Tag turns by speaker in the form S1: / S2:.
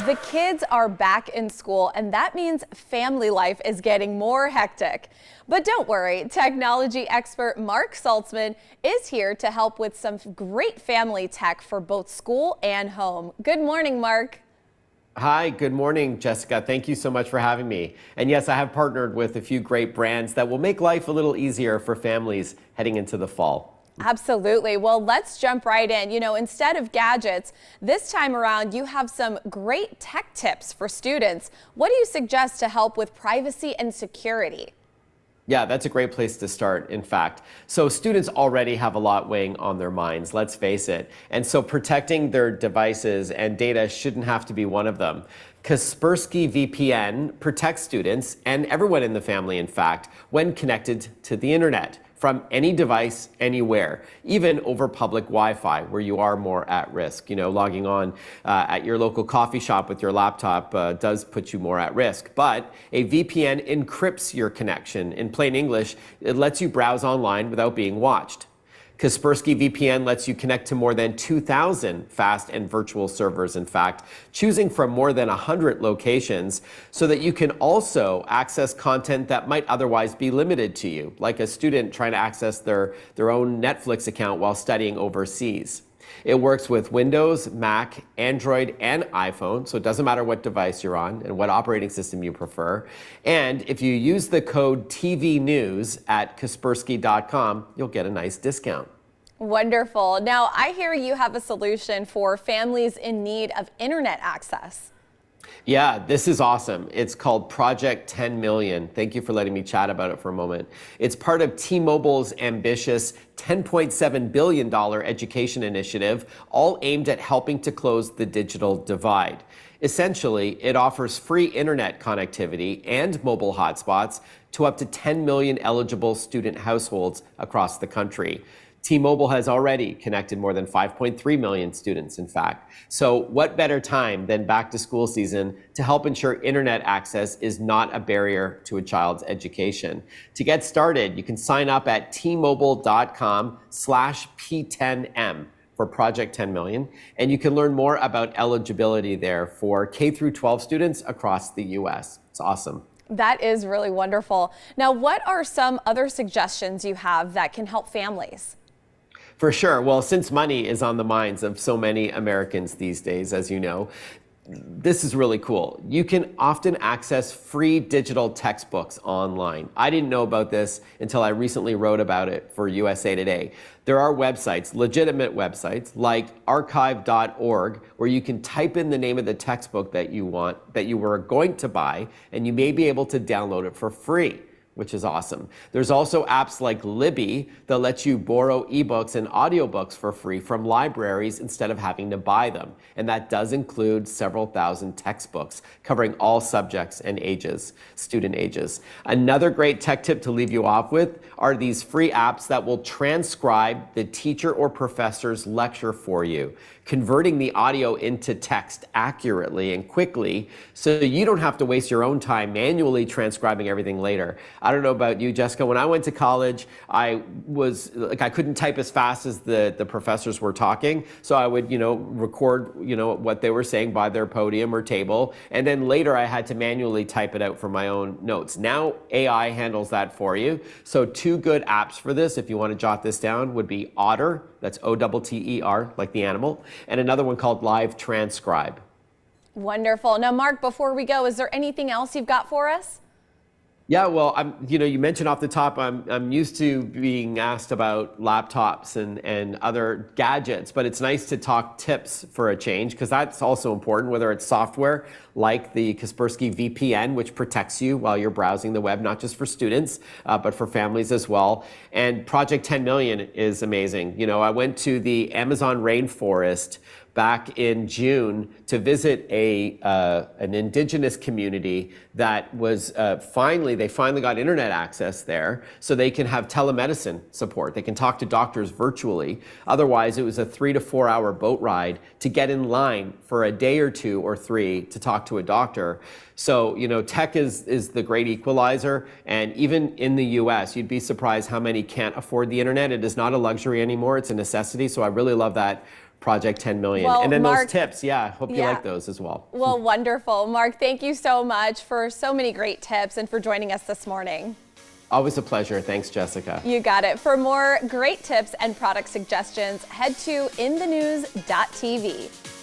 S1: The kids are back in school, and that means family life is getting more hectic. But don't worry, technology expert Marc Saltzman is here to help with some great family tech for both school and home. Good morning, Marc.
S2: Hi, good morning, Jessica. Thank you so much for having me. And yes, I have partnered with a few great brands that will make life a little easier for families heading into the fall.
S1: Absolutely. Well, let's jump right in. Instead of gadgets, this time around, you have some great tech tips for students. What do you suggest to help with privacy and security?
S2: Yeah, that's a great place to start, in fact. So students already have a lot weighing on their minds, let's face it. And so protecting their devices and data shouldn't have to be one of them. Kaspersky VPN protects students and everyone in the family, in fact, when connected to the internet from any device, anywhere, even over public Wi-Fi, where you are more at risk. Logging on at your local coffee shop with your laptop does put you more at risk. But a VPN encrypts your connection. In plain English, it lets you browse online without being watched. Kaspersky VPN lets you connect to more than 2,000 fast and virtual servers, in fact, choosing from more than 100 locations so that you can also access content that might otherwise be limited to you, like a student trying to access their own Netflix account while studying overseas. It works with Windows, Mac, Android, and iPhone, so it doesn't matter what device you're on and what operating system you prefer. And if you use the code TV News at Kaspersky.com, you'll get a nice discount.
S1: Wonderful. Now, I hear you have a solution for families in need of internet access.
S2: Yeah, this is awesome. It's called Project 10 Million. Thank you for letting me chat about it for a moment. It's part of T-Mobile's ambitious $10.7 billion education initiative, all aimed at helping to close the digital divide. Essentially, it offers free internet connectivity and mobile hotspots to up to 10 million eligible student households across the country. T-Mobile has already connected more than 5.3 million students, in fact. So what better time than back to school season to help ensure internet access is not a barrier to a child's education. To get started, you can sign up at tmobile.com/P10M for Project 10 Million, and you can learn more about eligibility there for K through 12 students across the US. It's awesome.
S1: That is really wonderful. Now, what are some other suggestions you have that can help families?
S2: For sure. Well, since money is on the minds of so many Americans these days, as you know, this is really cool. You can often access free digital textbooks online. I didn't know about this until I recently wrote about it for USA Today. There are websites, legitimate websites, like archive.org, where you can type in the name of the textbook that you want, that you were going to buy, and you may be able to download it for free, which is awesome. There's also apps like Libby that lets you borrow ebooks and audiobooks for free from libraries instead of having to buy them. And that does include several thousand textbooks covering all subjects and ages, student ages. Another great tech tip to leave you off with are these free apps that will transcribe the teacher or professor's lecture for you, converting the audio into text accurately and quickly so you don't have to waste your own time manually transcribing everything later. I don't know about you, Jessica. When I went to college, I couldn't type as fast as the professors were talking. So I would, record, what they were saying by their podium or table. And then later I had to manually type it out for my own notes. Now AI handles that for you. So two good apps for this, if you want to jot this down, would be Otter, that's O-T-T-E-R, like the animal, and another one called Live Transcribe.
S1: Wonderful. Now, Marc, before we go, is there anything else you've got for us?
S2: Yeah, well, you mentioned off the top, I'm used to being asked about laptops and other gadgets, but it's nice to talk tips for a change, because that's also important, whether it's software like the Kaspersky VPN, which protects you while you're browsing the web, not just for students, but for families as well. And Project 10 Million is amazing. I went to the Amazon rainforest back in June to visit an indigenous community that was they finally got internet access there, so they can have telemedicine support. They can talk to doctors virtually. Otherwise, it was a 3 to 4 hour boat ride to get in line for a day or 2 or 3 to talk to a doctor. So, tech is the great equalizer. And even in the US, you'd be surprised how many can't afford the internet. It is not a luxury anymore, it's a necessity. So I really love that Project 10 million.
S1: Well,
S2: And then
S1: Marc,
S2: those tips, yeah, hope you
S1: yeah.
S2: like those as well.
S1: Well, wonderful. Marc, thank you so much for so many great tips and for joining us this morning.
S2: Always a pleasure. Thanks, Jessica.
S1: You got it. For more great tips and product suggestions, head to inthenews.tv.